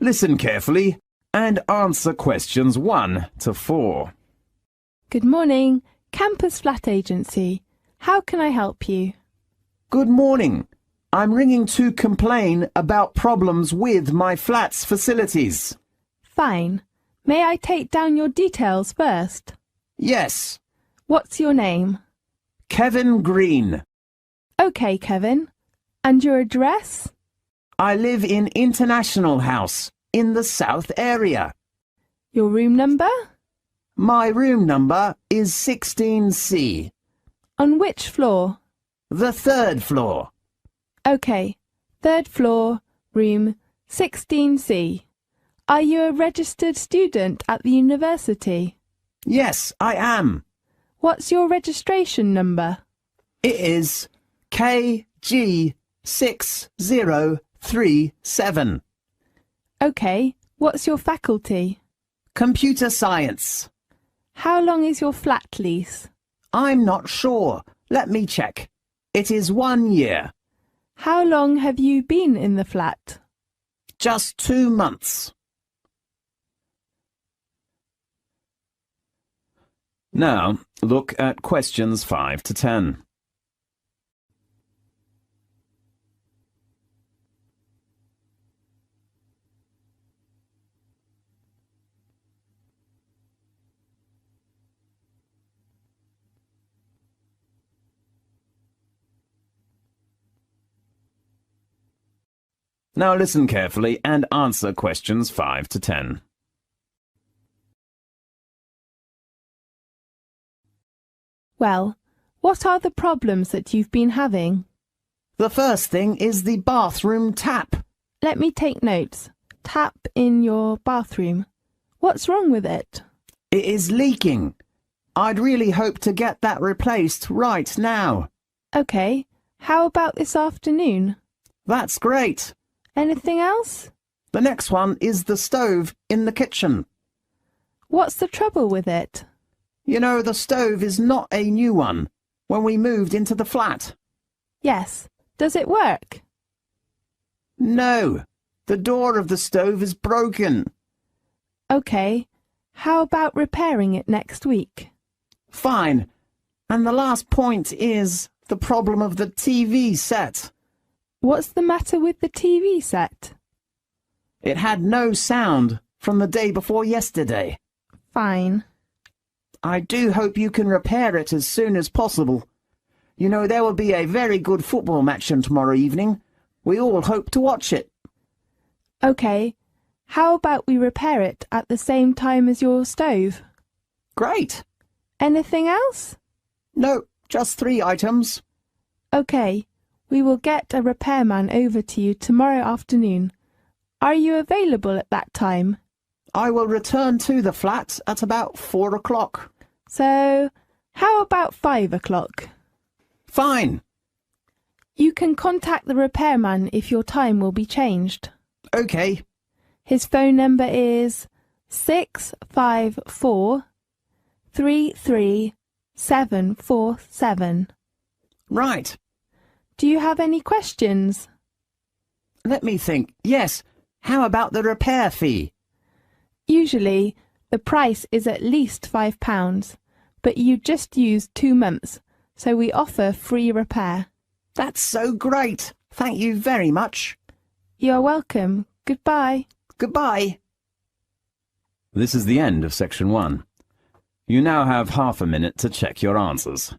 Listen carefully and answer questions 1 to 4. Good morning, Campus Flat Agency. How can I help you? Good morning. I'm ringing to complain about problems with my flat's facilities. Fine. May I take down your details first? Yes. What's your name? Kevin Green. OK, Kevin. And your address? I live in International House in the South area. Your room number? My room number is 16C. On which floor? The 3rd floor. OK. 3rd floor, room 16C. Are you a registered student at the university? Yes, I am. What's your registration number? It is KG6037. OK. What's your faculty? Computer science. How long is your flat lease? I'm not sure. Let me check. It is 1 year. How long have you been in the flat? Just 2 months. Now, look at questions 5 to 10. Now listen carefully and answer questions 5 to 10. Well, what are the problems that you've been having? The first thing is the bathroom tap. Let me take notes. Tap in your bathroom. What's wrong with it? It is leaking. I'd really hope to get that replaced right now. OK. How about this afternoon? That's great. Anything else? The next one is the stove in the kitchen. What's the trouble with it? You know, the stove is not a new one when we moved into the flat. Yes. Does it work? No. The door of the stove is broken. OK. How about repairing it next week? Fine. And the last point is the problem of the TV set. What's the matter with the TV set? It had no sound from the day before yesterday. Fine. I do hope you can repair it as soon as possible. You know, there will be a very good football match on tomorrow evening. We all hope to watch it. OK. How about we repair it at the same time as your stove? Great. Anything else? No, just 3 items. OK. We will get a repairman over to you tomorrow afternoon. Are you available at that time? I will return to the flat at about 4 o'clock. So, how about 5 o'clock? Fine. You can contact the repairman if your time will be changed. OK. His phone number is 654 33747. Right. Do you have any questions? Let me think. Yes. How about the repair fee? Usually, the price is at least £5, but you just used 2 months, so we offer free repair. That's so great. Thank you very much. You're welcome. Goodbye. Goodbye. This is the end of section 1. You now have half a minute to check your answers.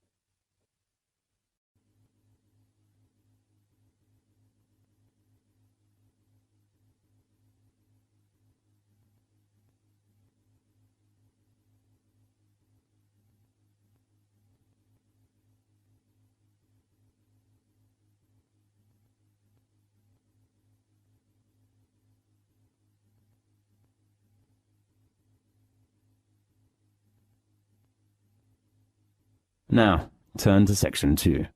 Now, turn to section 2.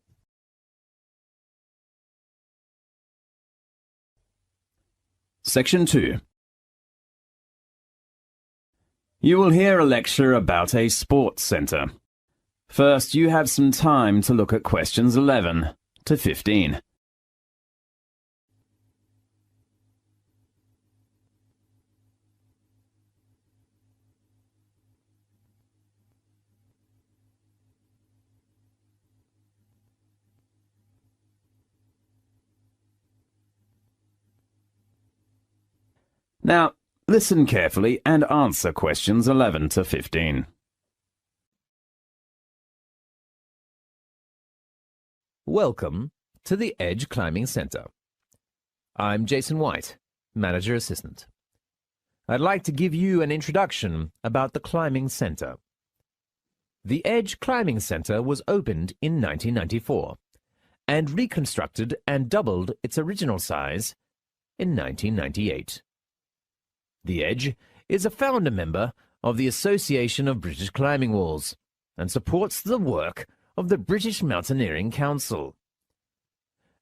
Section 2. You will hear a lecture about a sports centre. First, you have some time to look at questions 11 to 15. Now, listen carefully and answer questions 11 to 15. Welcome to the Edge Climbing Center. I'm Jason White, Manager Assistant. I'd like to give you an introduction about the Climbing Center. The Edge Climbing Center was opened in 1994 and reconstructed and doubled its original size in 1998. The Edge is a founder member of the Association of British Climbing Walls and supports the work of the British Mountaineering Council.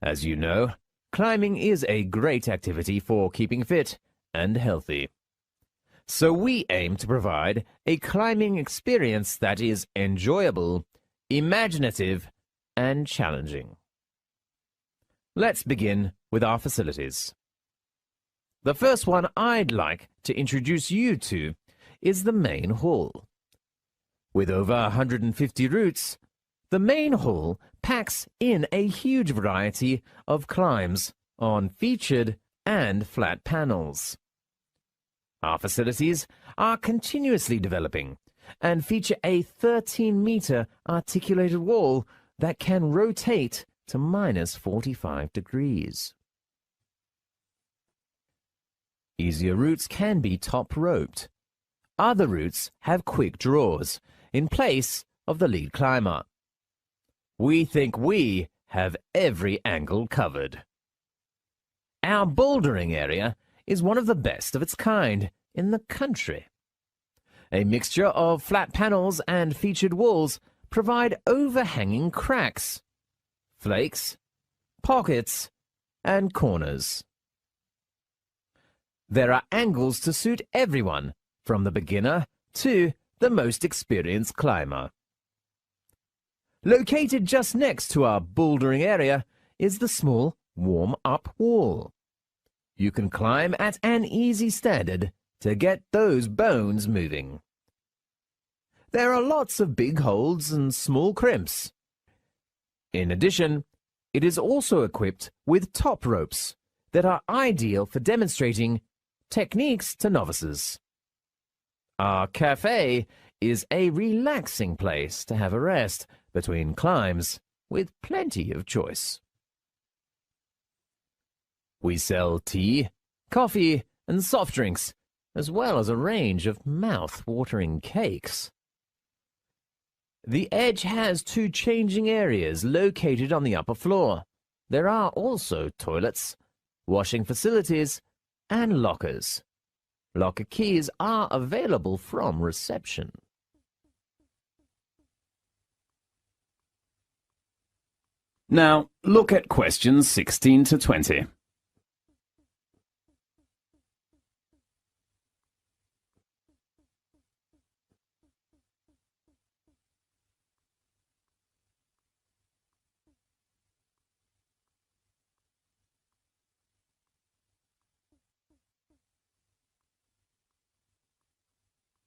As you know, climbing is a great activity for keeping fit and healthy. So we aim to provide a climbing experience that is enjoyable, imaginative, and challenging. Let's begin with our facilities. The first one I'd like to introduce you to is the main hall. With over 150 routes, the main hall packs in a huge variety of climbs on featured and flat panels. Our facilities are continuously developing and feature a 13-meter articulated wall that can rotate to minus 45 degrees. Easier routes can be top-roped. Other routes have quick draws in place of the lead climber. We think we have every angle covered. Our bouldering area is one of the best of its kind in the country. A mixture of flat panels and featured walls provide overhanging cracks, flakes, pockets, and corners. There are angles to suit everyone, from the beginner to the most experienced climber. Located just next to our bouldering area is the small warm-up wall. You can climb at an easy standard to get those bones moving. There are lots of big holds and small crimps. In addition, it is also equipped with top ropes that are ideal for demonstrating techniques to novices. Our cafe is a relaxing place to have a rest between climbs with plenty of choice. We sell tea, coffee, and soft drinks, as well as a range of mouth-watering cakes. The Edge has 2 changing areas located on the upper floor. There are also toilets, washing facilities, and lockers. Locker keys are available from reception. Now, look at questions 16 to 20.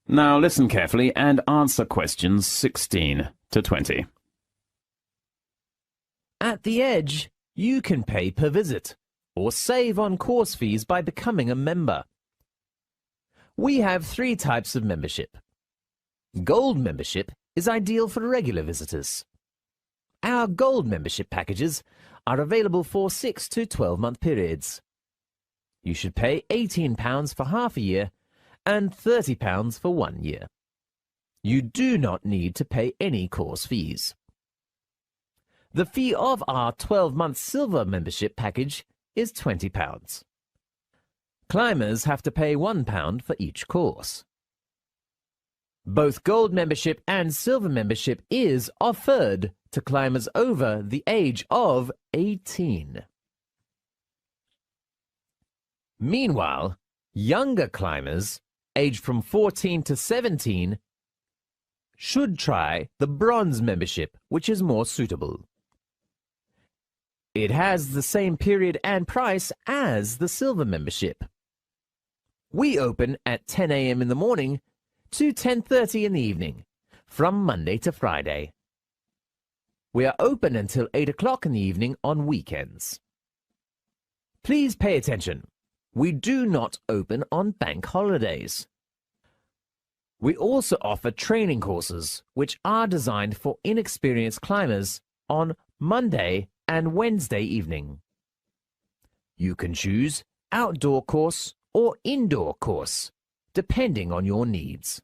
Now listen carefully and answer questions 16 to 20. At the Edge, you can pay per visit or save on course fees by becoming a member. We have 3 types of membership. Gold membership is ideal for regular visitors. Our Gold membership packages are available for 6 to 12-month periods. You should pay £18 for half a year and £30 for 1 year. You do not need to pay any course fees. The fee of our 12-month Silver membership package is £20. Climbers have to pay £1 for each course. Both Gold membership and Silver membership is offered to climbers over the age of 18. Meanwhile, younger climbers, aged from 14 to 17, should try the Bronze membership, which is more suitable. It has the same period and price as the Silver membership. We open at 10 a.m. in the morning to 10:30 in the evening, from Monday to Friday. We are open until 8 o'clock in the evening on weekends. Please pay attention. we do not open on bank holidays. We also offer training courses which are designed for inexperienced climbers on Monday and Wednesday evening. You can choose outdoor course or indoor course, depending on your needs.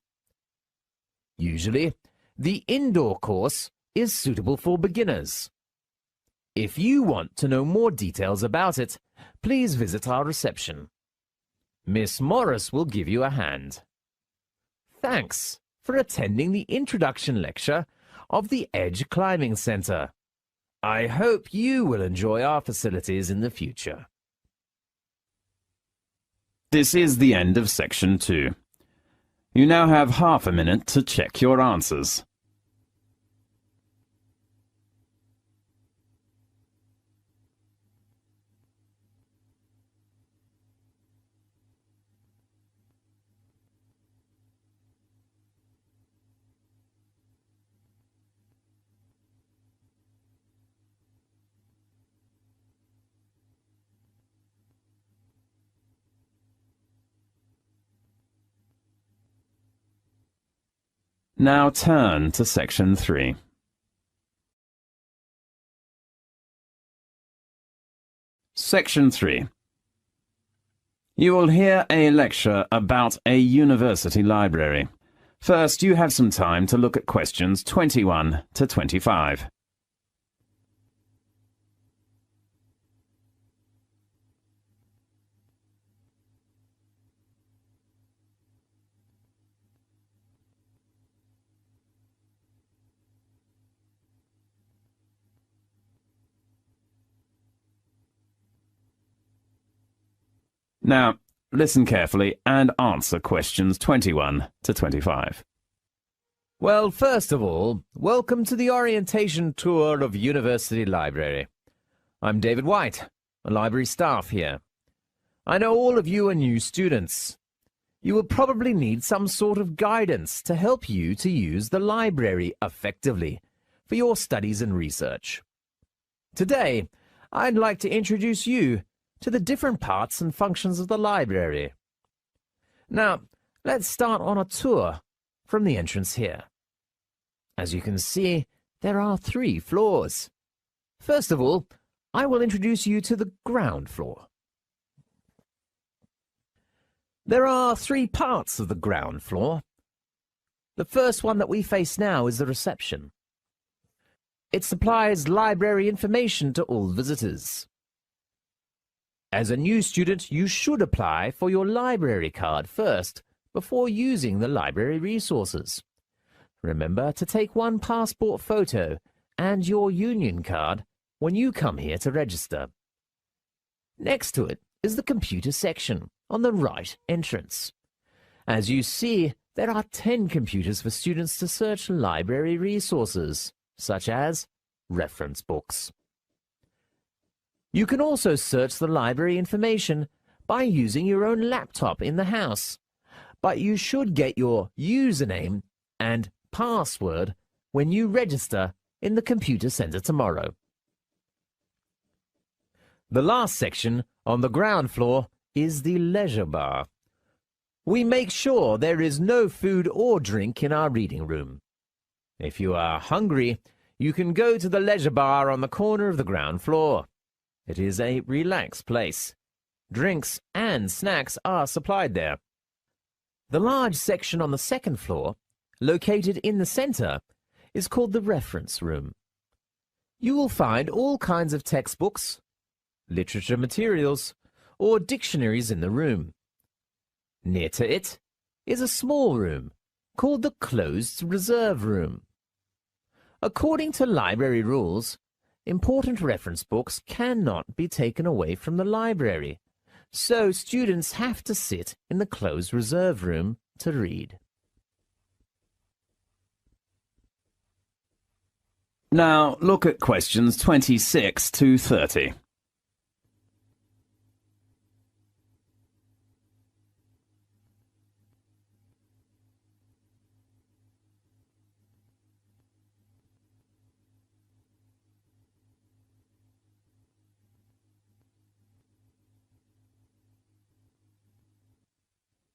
Usually, the indoor course is suitable for beginners. If you want to know more details about it, please visit our reception. Miss Morris will give you a hand. Thanks for attending the introduction lecture of the Edge Climbing Centre. I hope you will enjoy our facilities in the future. This is the end of section 2. You now have half a minute to check your answers. Now turn to section 3. Section 3. You will hear a lecture about a university library. First, you have some time to look at questions 21 to 25. Now, listen carefully and answer questions 21 to 25. Well, first of all, welcome to the orientation tour of University Library. I'm David White, a library staff here. I know all of you are new students. You will probably need some sort of guidance to help you to use the library effectively for your studies and research. Today, I'd like to introduce you to the different parts and functions of the library. Now, let's start on a tour from the entrance here. As you can see, there are 3 floors. First of all, I will introduce you to the ground floor. There are 3 parts of the ground floor. The first one that we face now is the reception. It supplies library information to all visitors. As a new student, you should apply for your library card first before using the library resources. Remember to take one passport photo and your union card when you come here to register. Next to it is the computer section on the right entrance. As you see, there are 10 computers for students to search library resources, such as reference books. You can also search the library information by using your own laptop in the house, but you should get your username and password when you register in the computer center tomorrow. The last section on the ground floor is the leisure bar. We make sure there is no food or drink in our reading room. If you are hungry, you can go to the leisure bar on the corner of the ground floor. It is a relaxed place. Drinks and snacks are supplied there. The large section on the second floor, located in the center, is called the reference room. You will find all kinds of textbooks, literature materials, or dictionaries in the room. Near to it is a small room called the closed reserve room. According to library rules, important reference books cannot be taken away from the library, so students have to sit in the closed reserve room to read. Now look at questions 26 to 30.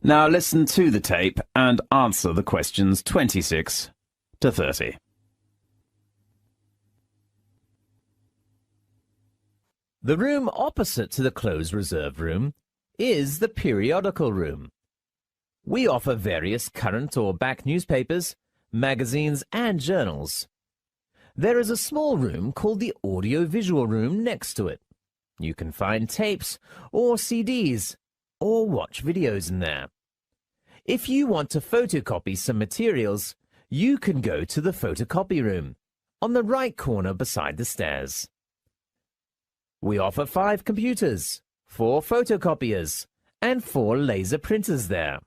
Now listen to the tape and answer the questions 26 to 30. The room opposite to the closed reserve room is the periodical room. We offer various current or back newspapers, magazines and journals. There is a small room called the audio-visual room next to it. You can find tapes or CDs or watch videos in there. If you want to photocopy some materials, you can go to the photocopy room on the right corner beside the stairs. We offer 5 computers, 4 photocopiers, and 4 laser printers there.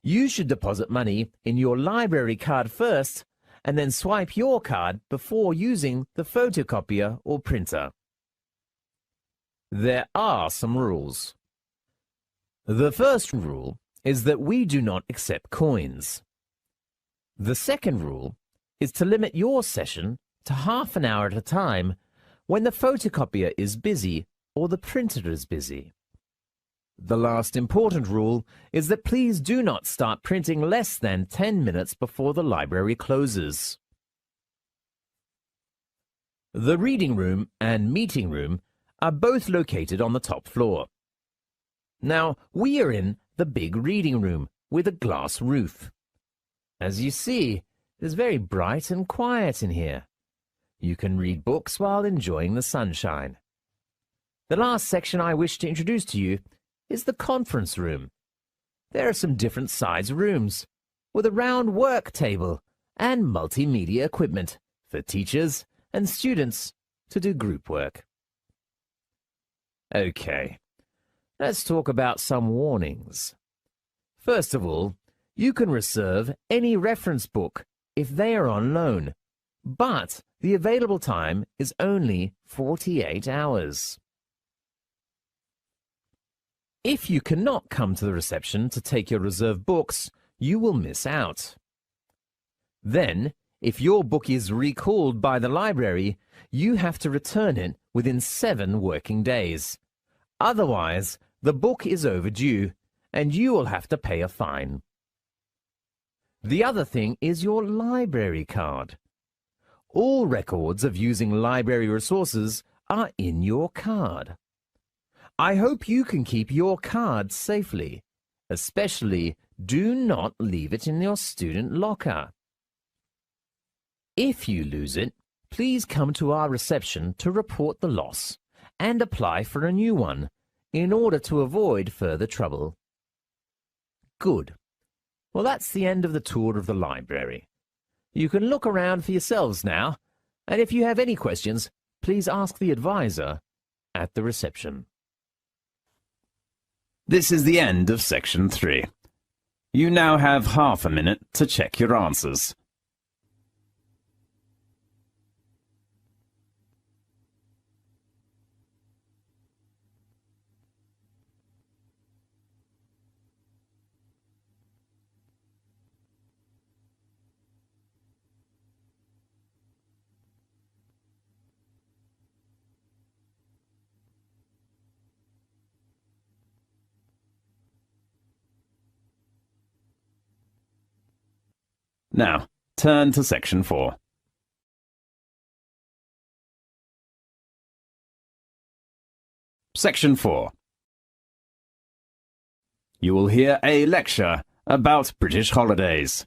You should deposit money in your library card first and then swipe your card before using the photocopier or printer. There are some rules. The first rule is that we do not accept coins. The second rule is to limit your session to half an hour at a time when the photocopier is busy or the printer is busy. The last important rule is that please do not start printing less than 10 minutes before the library closes. The reading room and meeting room are both located on the top floor. Now, we are in the big reading room with a glass roof. As you see, it is very bright and quiet in here. You can read books while enjoying the sunshine. The last section I wish to introduce to you is the conference room. There are some different size rooms with a round work table and multimedia equipment for teachers and students to do group work. Okay, let's talk about some warnings. First of all, you can reserve any reference book if they are on loan, but the available time is only 48 hours. If you cannot come to the reception to take your reserved books, you will miss out. Then, if your book is recalled by the library, you have to return it within 7 working days. Otherwise, the book is overdue, and you will have to pay a fine. The other thing is your library card. All records of using library resources are in your card. I hope you can keep your card safely. Especially, do not leave it in your student locker. If you lose it, please come to our reception to report the loss and apply for a new one in order to avoid further trouble. Good. Well, that's the end of the tour of the library. You can look around for yourselves now, and if you have any questions, please ask the advisor at the reception. This is the end of section 3. You now have half a minute to check your answers. Now, turn to section 4. Section 4. You will hear a lecture about British holidays.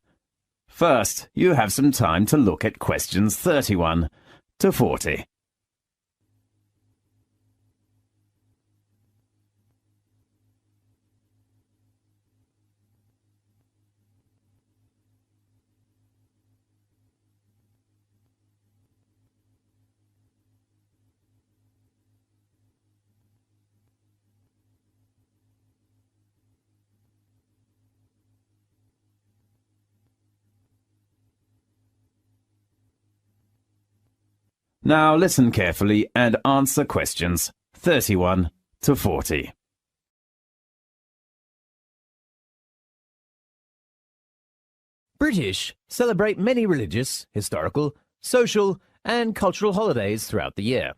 First, you have some time to look at questions 31 to 40. Now listen carefully and answer questions 31 to 40. British celebrate many religious, historical, social, and cultural holidays throughout the year.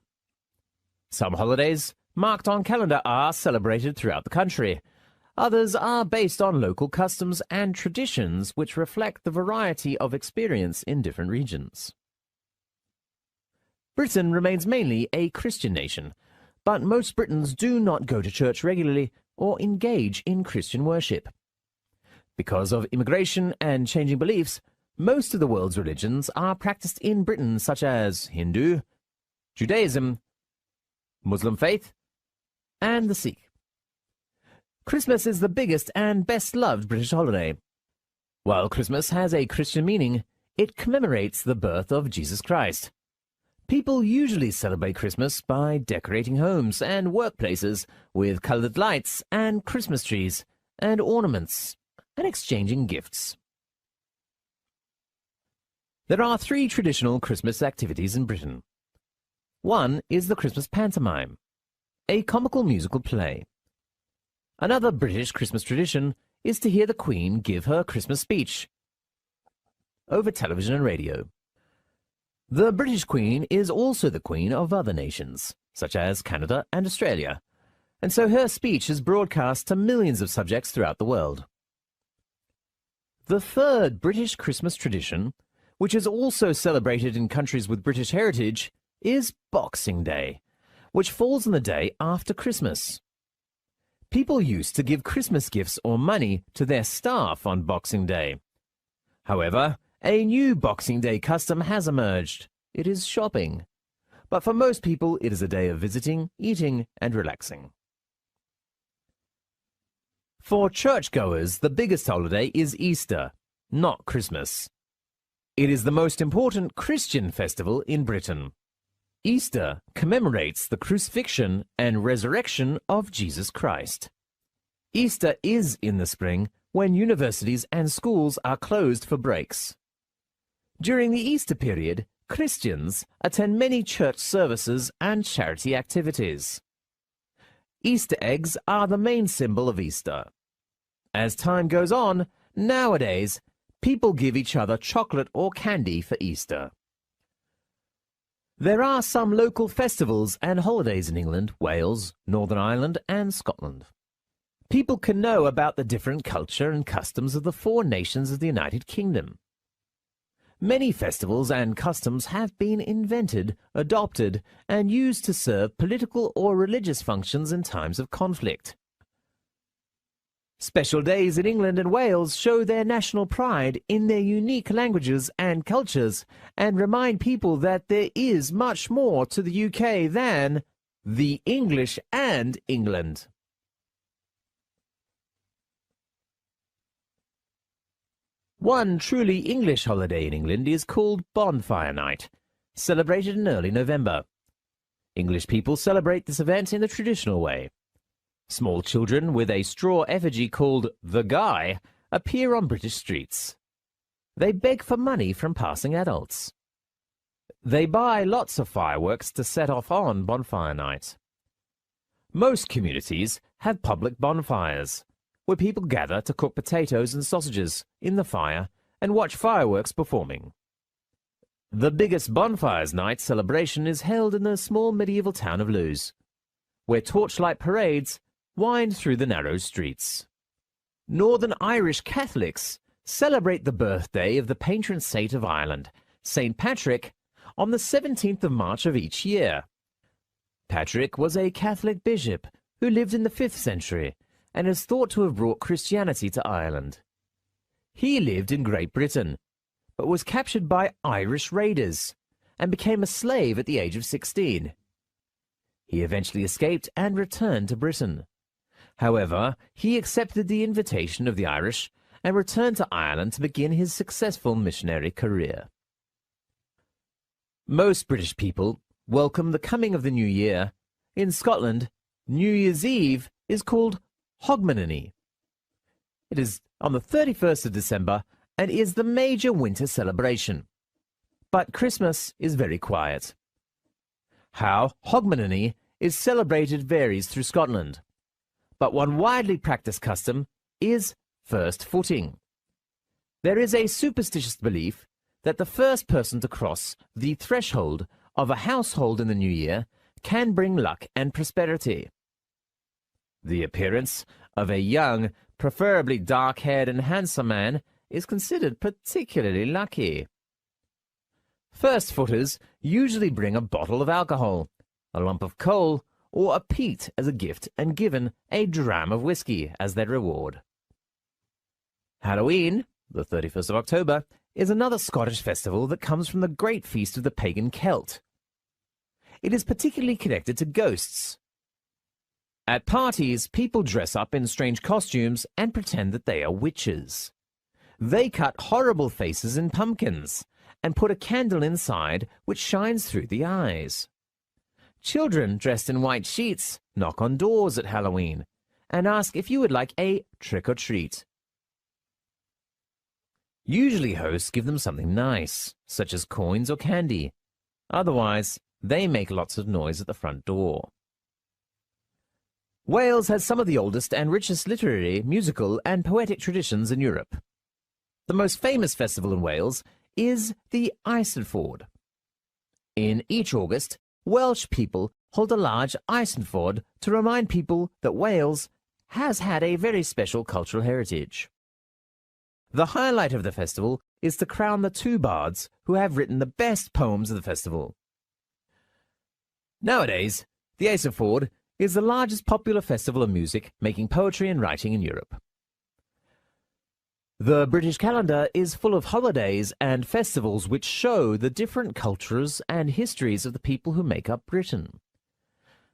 Some holidays marked on calendar are celebrated throughout the country. Others are based on local customs and traditions which reflect the variety of experience in different regions. Britain remains mainly a Christian nation, but most Britons do not go to church regularly or engage in Christian worship. Because of immigration and changing beliefs, most of the world's religions are practiced in Britain, such as Hindu, Judaism, Muslim faith, and the Sikh. Christmas is the biggest and best-loved British holiday. While Christmas has a Christian meaning, it commemorates the birth of Jesus Christ. People usually celebrate Christmas by decorating homes and workplaces with colored lights and Christmas trees and ornaments and exchanging gifts. There are 3 traditional Christmas activities in Britain. One is the Christmas pantomime, a comical musical play. Another British Christmas tradition is to hear the Queen give her Christmas speech over television and radio. The British Queen is also the Queen of other nations, such as Canada and Australia, and so her speech is broadcast to millions of subjects throughout the world. The third British Christmas tradition, which is also celebrated in countries with British heritage, is Boxing Day, which falls on the day after Christmas. People used to give Christmas gifts or money to their staff on Boxing Day. However, a new Boxing Day custom has emerged. It is shopping. But for most people, it is a day of visiting, eating, and relaxing. For churchgoers, the biggest holiday is Easter, not Christmas. It is the most important Christian festival in Britain. Easter commemorates the crucifixion and resurrection of Jesus Christ. Easter is in the spring, when universities and schools are closed for breaks. During the Easter period, Christians attend many church services and charity activities. Easter eggs are the main symbol of Easter. As time goes on, nowadays, people give each other chocolate or candy for Easter. There are some local festivals and holidays in England, Wales, Northern Ireland, and Scotland. People can know about the different culture and customs of the 4 nations of the United Kingdom. Many festivals and customs have been invented, adopted, and used to serve political or religious functions in times of conflict. Special days in England and Wales show their national pride in their unique languages and cultures and remind people that there is much more to the UK than the English and England. One truly English holiday in England is called Bonfire Night, celebrated in early November. English people celebrate this event in the traditional way. Small children with a straw effigy called the Guy appear on British streets. They beg for money from passing adults. They buy lots of fireworks to set off on Bonfire Night. Most communities have public bonfires, where people gather to cook potatoes and sausages in the fire and watch fireworks performing. The biggest bonfires night celebration is held in the small medieval town of Lewes, where torchlight parades wind through the narrow streets. Northern Irish Catholics celebrate the birthday of the patron saint of Ireland, St. Patrick, on the 17th of March of each year. Patrick was a Catholic bishop who lived in the 5th century and is thought to have brought Christianity to Ireland. He lived in Great Britain, but was captured by Irish raiders and became a slave at the age of 16. He eventually escaped and returned to Britain. However, he accepted the invitation of the Irish and returned to Ireland to begin his successful missionary career. Most British people welcome the coming of the new year. In Scotland, New Year's Eve is called Hogmanay. It is on the 31st of December and is the major winter celebration. But Christmas is very quiet. How Hogmanay is celebrated varies through Scotland, but one widely practiced custom is first footing. There is a superstitious belief that the first person to cross the threshold of a household in the new year can bring luck and prosperity. The appearance of a young, preferably dark-haired and handsome man is considered particularly lucky. First-footers usually bring a bottle of alcohol, a lump of coal, or a peat as a gift and given a dram of whiskey as their reward. Halloween, the 31st of October, is another Scottish festival that comes from the great feast of the pagan Celt. It is particularly connected to ghosts. At parties, people dress up in strange costumes and pretend that they are witches. They cut horrible faces in pumpkins and put a candle inside which shines through the eyes. Children dressed in white sheets knock on doors at Halloween and ask if you would like a trick-or-treat. Usually hosts give them something nice, such as coins or candy. Otherwise, they make lots of noise at the front door. Wales has some of the oldest and richest literary, musical, and poetic traditions in Europe. The most famous festival in Wales is the Eisteddfod. In each August, Welsh people hold a large Eisteddfod to remind people that Wales has had a very special cultural heritage. The highlight of the festival is to crown the two bards who have written the best poems of the festival. Nowadays, the Eisteddfod is the largest popular festival of music, making poetry and writing in Europe. The British calendar is full of holidays and festivals which show the different cultures and histories of the people who make up Britain.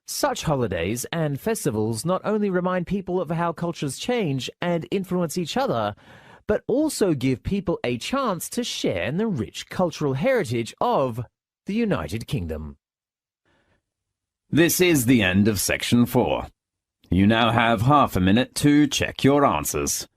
Such holidays and festivals not only remind people of how cultures change and influence each other, but also give people a chance to share in the rich cultural heritage of the United Kingdom. This is the end of section 4. You now have half a minute to check your answers.